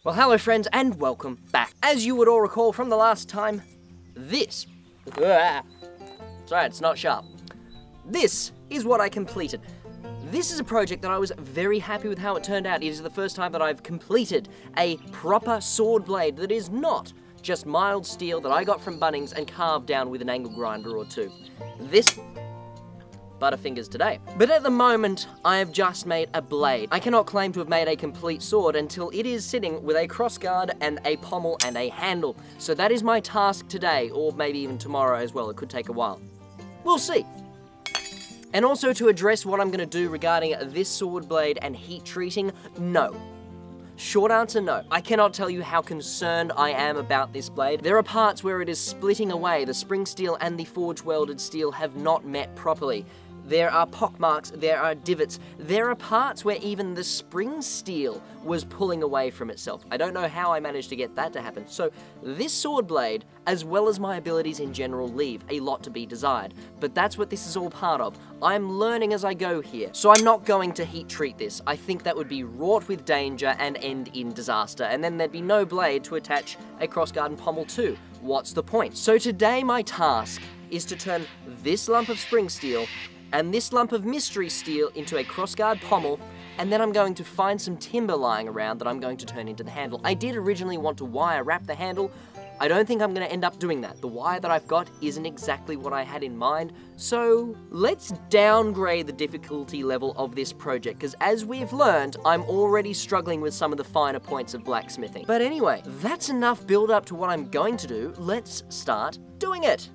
Well, hello friends, and welcome back. As you would all recall from the last time, this... Sorry, it's not sharp. This is what I completed. This is a project that I was very happy with how it turned out. It is the first time that I've completed a proper sword blade that is not just mild steel that I got from Bunnings and carved down with an angle grinder or two. This... Butterfingers today. But at the moment, I have just made a blade. I cannot claim to have made a complete sword until it is sitting with a crossguard and a pommel and a handle. So that is my task today, or maybe even tomorrow as well. It could take a while. We'll see. And also to address what I'm going to do regarding this sword blade and heat treating, no. Short answer, no. I cannot tell you how concerned I am about this blade. There are parts where it is splitting away. The spring steel and the forge welded steel have not met properly. There are pockmarks, there are divots, there are parts where even the spring steel was pulling away from itself. I don't know how I managed to get that to happen. So this sword blade, as well as my abilities in general, leave a lot to be desired. But that's what this is all part of. I'm learning as I go here. So I'm not going to heat treat this. I think that would be wrought with danger and end in disaster. And then there'd be no blade to attach a crossguard and pommel to. What's the point? So today my task is to turn this lump of spring steel and this lump of mystery steel into a crossguard pommel, and then I'm going to find some timber lying around that I'm going to turn into the handle. I did originally want to wire wrap the handle. I don't think I'm going to end up doing that. The wire that I've got isn't exactly what I had in mind, so let's downgrade the difficulty level of this project, because as we've learned, I'm already struggling with some of the finer points of blacksmithing. But anyway, that's enough build up to what I'm going to do. Let's start doing it.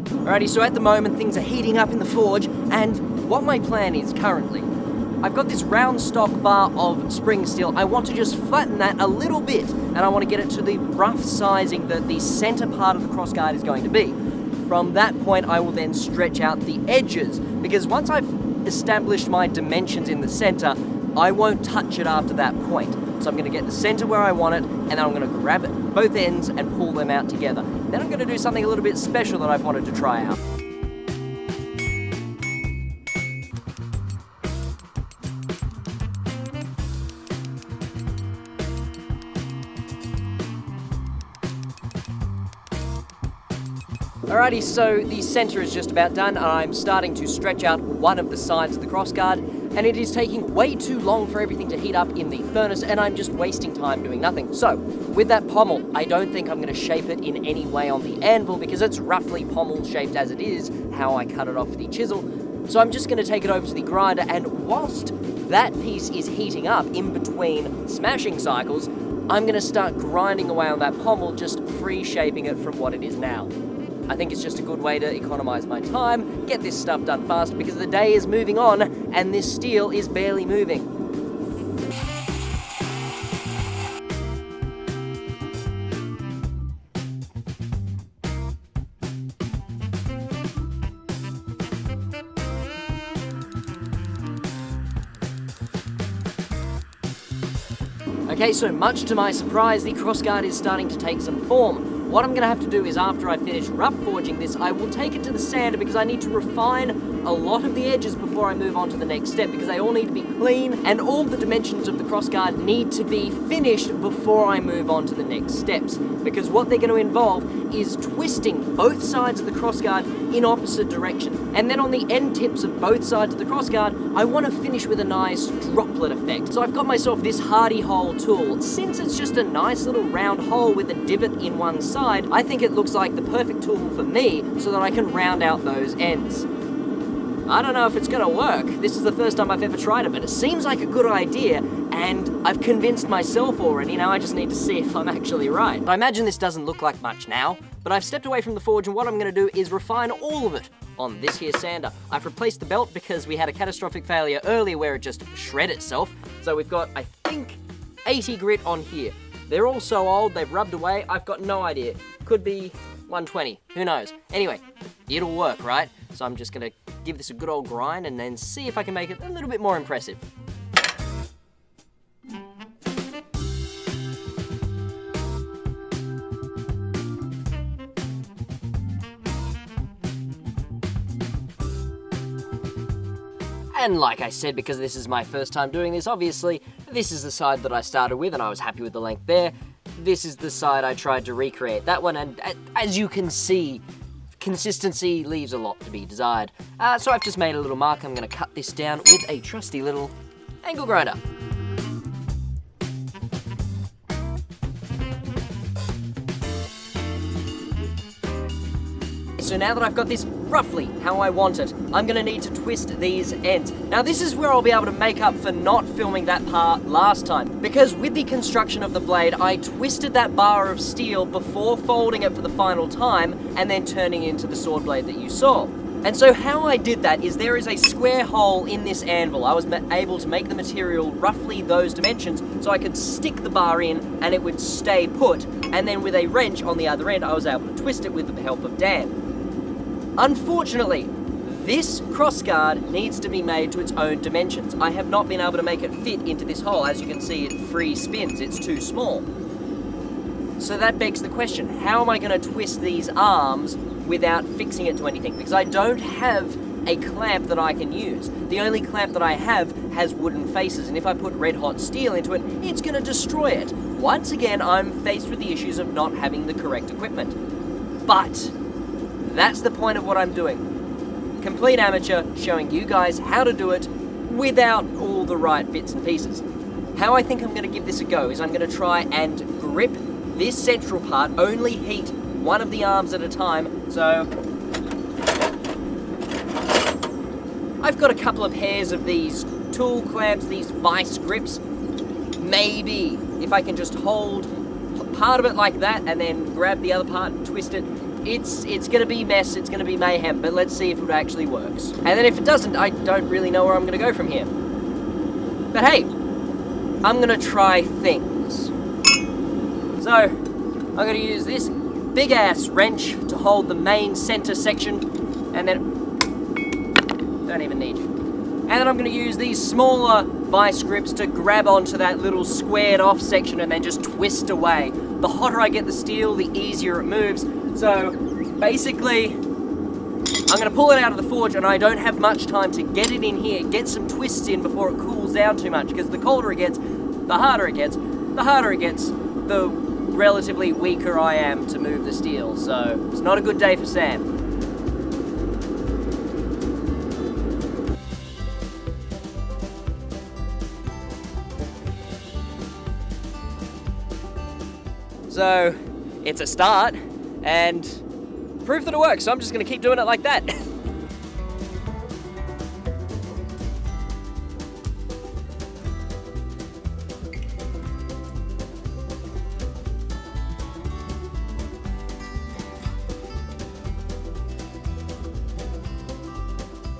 Alrighty, so at the moment things are heating up in the forge, and what my plan is currently, I've got this round stock bar of spring steel. I want to just flatten that a little bit, and I want to get it to the rough sizing that the center part of the crossguard is going to be. From that point, I will then stretch out the edges, because once I've established my dimensions in the center, I won't touch it after that point. So I'm going to get the center where I want it, and then I'm going to grab it both ends and pull them out together. Then I'm going to do something a little bit special that I've wanted to try out. Alrighty, so the center is just about done, and I'm starting to stretch out one of the sides of the crossguard, and it is taking way too long for everything to heat up in the furnace, and I'm just wasting time doing nothing. So, with that pommel, I don't think I'm going to shape it in any way on the anvil, because it's roughly pommel shaped as it is, how I cut it off the chisel. So I'm just going to take it over to the grinder, and whilst that piece is heating up in between smashing cycles, I'm going to start grinding away on that pommel, just free shaping it from what it is now. I think it's just a good way to economize my time, get this stuff done fast, because the day is moving on and this steel is barely moving. Okay, so much to my surprise, the crossguard is starting to take some form. What I'm going to have to do is, after I finish rough forging this, I will take it to the sander because I need to refine a lot of the edges before I move on to the next step, because they all need to be clean and all the dimensions of the crossguard need to be finished before I move on to the next steps. Because what they're going to involve is twisting both sides of the crossguard in opposite direction. And then on the end tips of both sides of the crossguard, I want to finish with a nice droplet effect. So I've got myself this hardy hole tool. Since it's just a nice little round hole with a divot in one side, I think it looks like the perfect tool for me so that I can round out those ends. I don't know if it's gonna work. This is the first time I've ever tried it, but it seems like a good idea, and I've convinced myself already. Now I just need to see if I'm actually right. I imagine this doesn't look like much now, but I've stepped away from the forge, and what I'm gonna do is refine all of it on this here sander. I've replaced the belt because we had a catastrophic failure earlier where it just shred itself. So we've got, I think, 80 grit on here. They're all so old, they've rubbed away. I've got no idea. Could be 120, who knows? Anyway, it'll work, right? So I'm just gonna give this a good old grind and then see if I can make it a little bit more impressive. And like I said, because this is my first time doing this, obviously, this is the side that I started with and I was happy with the length there. This is the side I tried to recreate that one, and as you can see, consistency leaves a lot to be desired. So I've just made a little mark. I'm gonna cut this down with a trusty little angle grinder. So now that I've got this roughly how I want it, I'm gonna need to twist these ends. Now this is where I'll be able to make up for not filming that part last time, because with the construction of the blade, I twisted that bar of steel before folding it for the final time and then turning it into the sword blade that you saw. And so how I did that is there is a square hole in this anvil. I was able to make the material roughly those dimensions so I could stick the bar in and it would stay put, and then with a wrench on the other end I was able to twist it with the help of Dan. Unfortunately, this crossguard needs to be made to its own dimensions. I have not been able to make it fit into this hole. As you can see, it free spins, it's too small. So that begs the question, how am I going to twist these arms without fixing it to anything? Because I don't have a clamp that I can use. The only clamp that I have has wooden faces, and if I put red hot steel into it, it's going to destroy it. Once again, I'm faced with the issues of not having the correct equipment. But that's the point of what I'm doing. Complete amateur, showing you guys how to do it without all the right bits and pieces. How I think I'm going to give this a go is I'm going to try and grip this central part, only heat one of the arms at a time. So I've got a couple of pairs of these tool clamps, these vice grips. Maybe if I can just hold part of it like that and then grab the other part and twist it, it's going to be mess, it's going to be mayhem, but let's see if it actually works. And then if it doesn't, I don't really know where I'm going to go from here. But hey, I'm going to try things. So, I'm going to use this big ass wrench to hold the main center section, and then, don't even need you. And then I'm going to use these smaller vice grips to grab onto that little squared off section and then just twist away. The hotter I get the steel, the easier it moves. So basically, I'm going to pull it out of the forge, and I don't have much time to get it in here, get some twists in before it cools down too much, because the colder it gets, the harder it gets, the harder it gets, the relatively weaker I am to move the steel. So it's not a good day for Sam. So it's a start and proof that it works, so I'm just going to keep doing it like that.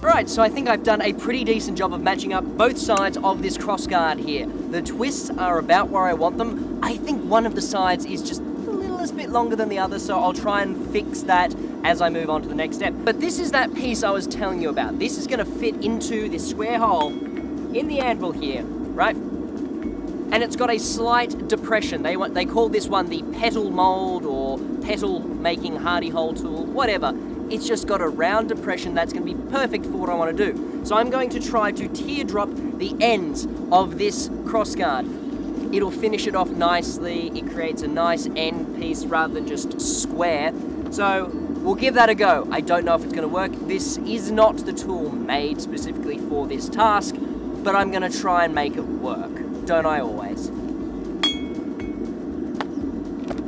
Alright, so I think I've done a pretty decent job of matching up both sides of this crossguard here. The twists are about where I want them. I think one of the sides is just a little bit longer than the other, so I'll try and fix that as I move on to the next step. But this is that piece I was telling you about. This is going to fit into this square hole in the anvil here, right? And it's got a slight depression. They call this one the petal mold or petal making hardy hole tool, whatever. It's just got a round depression that's going to be perfect for what I want to do. So I'm going to try to teardrop the ends of this crossguard. It'll finish it off nicely. It creates a nice end piece rather than just square. So we'll give that a go. I don't know if it's going to work. This is not the tool made specifically for this task, but I'm going to try and make it work. Don't I always?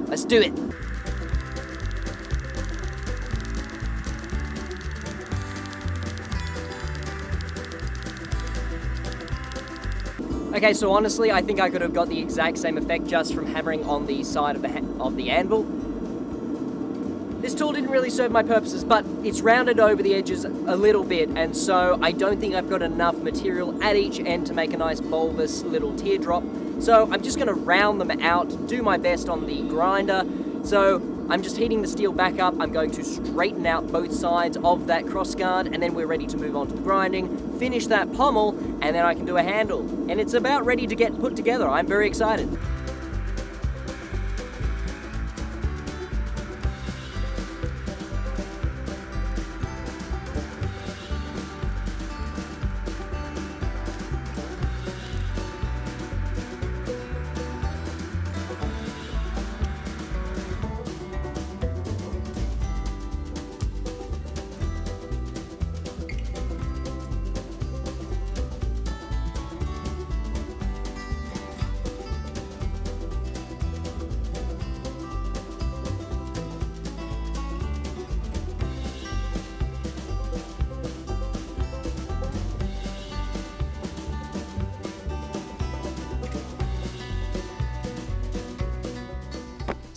Let's do it. Okay, so honestly, I think I could have got the exact same effect just from hammering on the side of the anvil. This tool didn't really serve my purposes, but it's rounded over the edges a little bit, and so I don't think I've got enough material at each end to make a nice bulbous little teardrop. So I'm just going to round them out, do my best on the grinder. So I'm just heating the steel back up. I'm going to straighten out both sides of that crossguard, and then we're ready to move on to the grinding, finish that pommel, and then I can do a handle. And it's about ready to get put together. I'm very excited.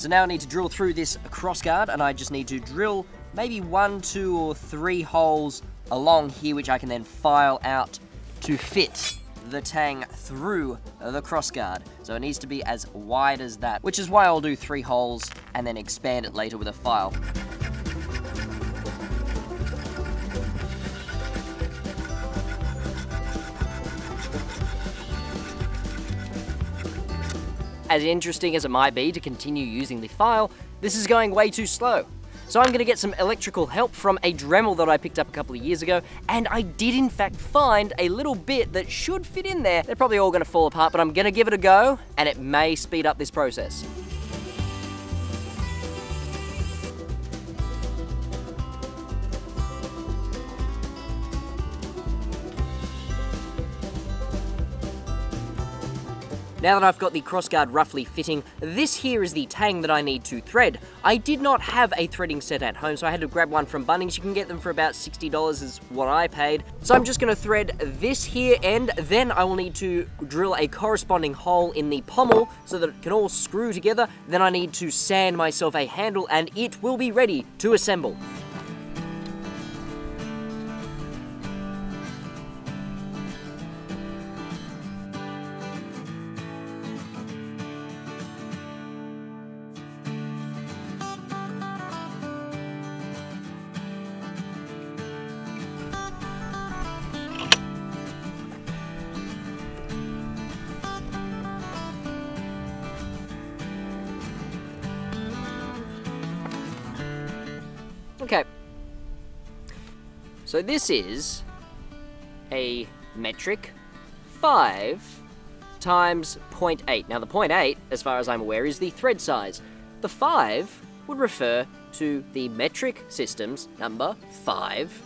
So now I need to drill through this crossguard, and I just need to drill maybe 1, 2, or 3 holes along here, which I can then file out to fit the tang through the crossguard. So it needs to be as wide as that, which is why I'll do 3 holes and then expand it later with a file. As interesting as it might be to continue using the file, this is going way too slow. So I'm going to get some electrical help from a Dremel that I picked up a couple of years ago, and I did in fact find a little bit that should fit in there. They're probably all going to fall apart, but I'm going to give it a go, and it may speed up this process. Now that I've got the crossguard roughly fitting, this here is the tang that I need to thread. I did not have a threading set at home, so I had to grab one from Bunnings. You can get them for about $60 is what I paid. So I'm just gonna thread this here end, then I will need to drill a corresponding hole in the pommel so that it can all screw together. Then I need to sand myself a handle and it will be ready to assemble. Okay, so this is a metric 5 times 0.8. Now the 0.8, as far as I'm aware, is the thread size. The 5 would refer to the metric system's number 5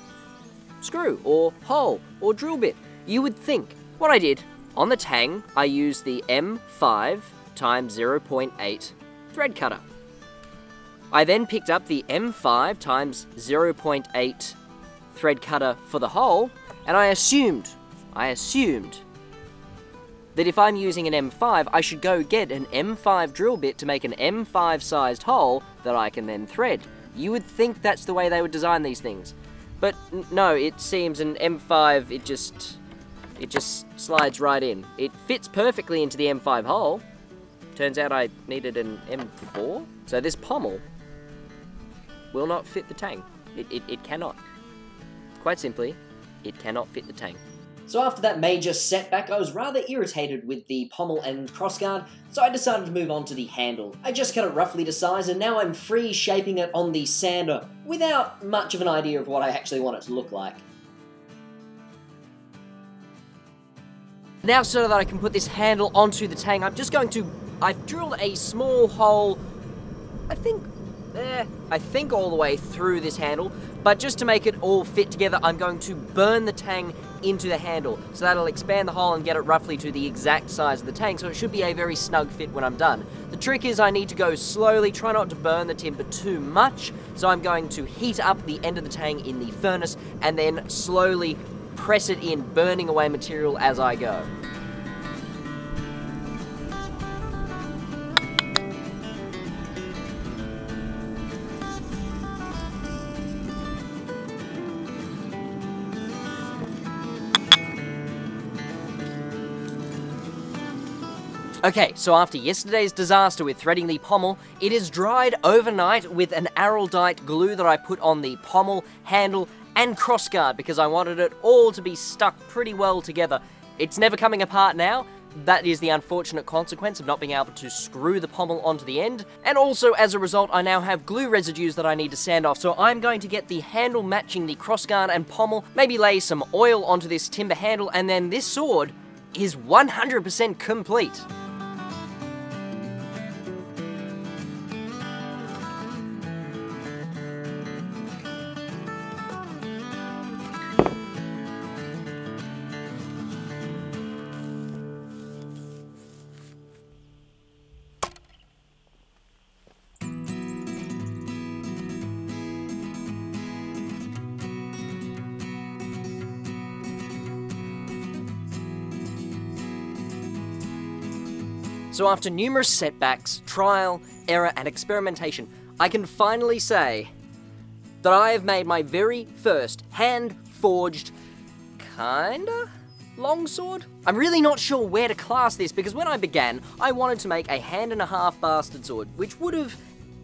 screw, or hole, or drill bit. You would think. What I did, on the tang, I used the M5 times 0.8 thread cutter. I then picked up the M5 times 0.8 thread cutter for the hole, and I assumed that if I'm using an M5, I should go get an M5 drill bit to make an M5 sized hole that I can then thread. You would think that's the way they would design these things. But no, it seems an M5, it just slides right in. It fits perfectly into the M5 hole. Turns out I needed an M4. So this pommel will not fit the tang. It cannot. Quite simply, it cannot fit the tang. So after that major setback, I was rather irritated with the pommel and crossguard, so I decided to move on to the handle. I just cut it roughly to size, and now I'm free shaping it on the sander without much of an idea of what I actually want it to look like. Now so that I can put this handle onto the tang, I've drilled a small hole, I think all the way through this handle, but just to make it all fit together, I'm going to burn the tang into the handle, so that'll expand the hole and get it roughly to the exact size of the tang, so it should be a very snug fit when I'm done. The trick is I need to go slowly, try not to burn the timber too much, so I'm going to heat up the end of the tang in the furnace, and then slowly press it in, burning away material as I go. Okay, so after yesterday's disaster with threading the pommel, it is dried overnight with an araldite glue that I put on the pommel, handle, and crossguard because I wanted it all to be stuck pretty well together. It's never coming apart now. That is the unfortunate consequence of not being able to screw the pommel onto the end. And also, as a result, I now have glue residues that I need to sand off. So I'm going to get the handle matching the crossguard and pommel, maybe lay some oil onto this timber handle, and then this sword is 100% complete. So after numerous setbacks, trial, error, and experimentation, I can finally say that I have made my very first hand-forged, kinda longsword? I'm really not sure where to class this, because when I began, I wanted to make a 1.5-hand bastard sword, which would have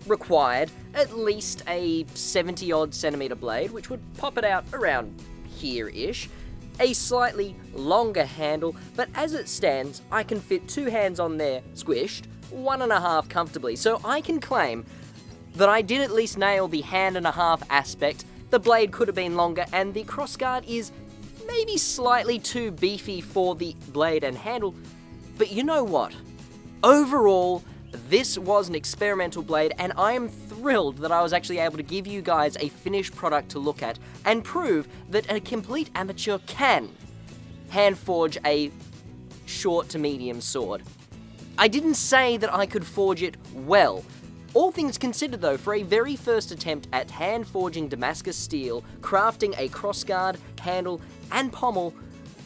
required at least a 70-odd centimeter blade, which would pop it out around here-ish, a slightly longer handle, but as it stands, I can fit 2 hands on there, squished, 1.5 comfortably, so I can claim that I did at least nail the 1.5-hand aspect. The blade could have been longer, and the crossguard is maybe slightly too beefy for the blade and handle, but you know what? Overall, this was an experimental blade, and I am thrilled that I was actually able to give you guys a finished product to look at and prove that a complete amateur can hand forge a short to medium sword. I didn't say that I could forge it well. All things considered though, for a very first attempt at hand forging Damascus steel, crafting a crossguard, handle, and pommel,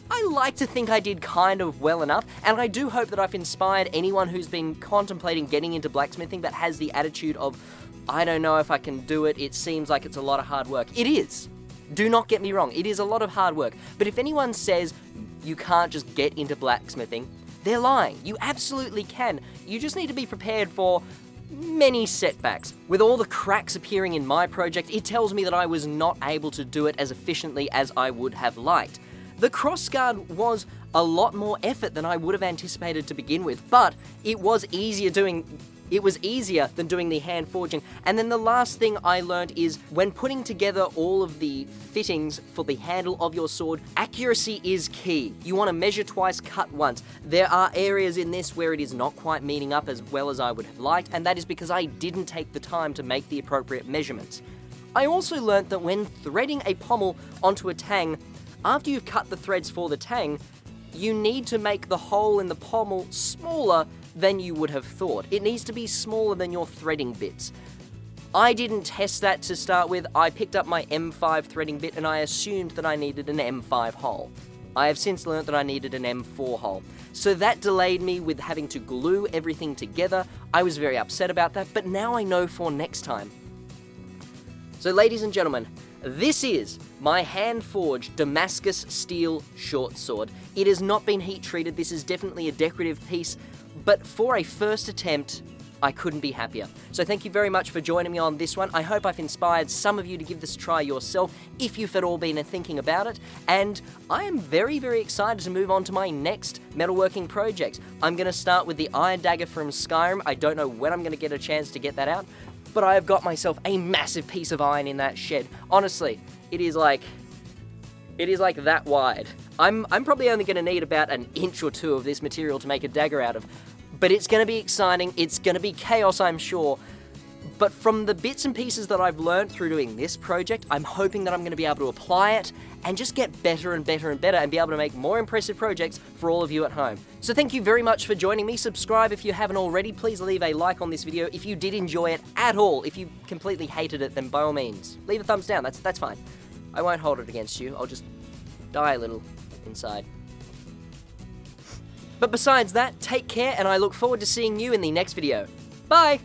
I like to think I did kind of well enough, and I do hope that I've inspired anyone who's been contemplating getting into blacksmithing but has the attitude of, I don't know if I can do it, it seems like it's a lot of hard work. It is. Do not get me wrong, it is a lot of hard work, but if anyone says you can't just get into blacksmithing, they're lying. You absolutely can. You just need to be prepared for many setbacks. With all the cracks appearing in my project, it tells me that I was not able to do it as efficiently as I would have liked. The crossguard was a lot more effort than I would have anticipated to begin with, but it was easier than doing the hand forging. And then the last thing I learned is when putting together all of the fittings for the handle of your sword, accuracy is key. You want to measure twice, cut once. There are areas in this where it is not quite meeting up as well as I would have liked, and that is because I didn't take the time to make the appropriate measurements. I also learned that when threading a pommel onto a tang, after you've cut the threads for the tang, you need to make the hole in the pommel smaller than you would have thought. It needs to be smaller than your threading bits. I didn't test that to start with. I picked up my M5 threading bit and I assumed that I needed an M5 hole. I have since learnt that I needed an M4 hole. So that delayed me with having to glue everything together. I was very upset about that, but now I know for next time. So ladies and gentlemen, this is my hand-forged Damascus steel short sword. It has not been heat treated, this is definitely a decorative piece, but for a first attempt, I couldn't be happier. So thank you very much for joining me on this one. I hope I've inspired some of you to give this a try yourself, if you've at all been thinking about it, and I am very, very excited to move on to my next metalworking project. I'm going to start with the Iron Dagger from Skyrim. I don't know when I'm going to get a chance to get that out, but I have got myself a massive piece of iron in that shed. Honestly, it is like that wide. I'm probably only going to need about an inch or 2 of this material to make a dagger out of, but it's going to be exciting, it's going to be chaos, I'm sure. But from the bits and pieces that I've learned through doing this project, I'm hoping that I'm going to be able to apply it and just get better and better and better and be able to make more impressive projects for all of you at home. So thank you very much for joining me. Subscribe if you haven't already. Please leave a like on this video if you did enjoy it at all. If you completely hated it, then by all means, leave a thumbs down. That's fine. I won't hold it against you. I'll just die a little inside. But besides that, take care, and I look forward to seeing you in the next video. Bye!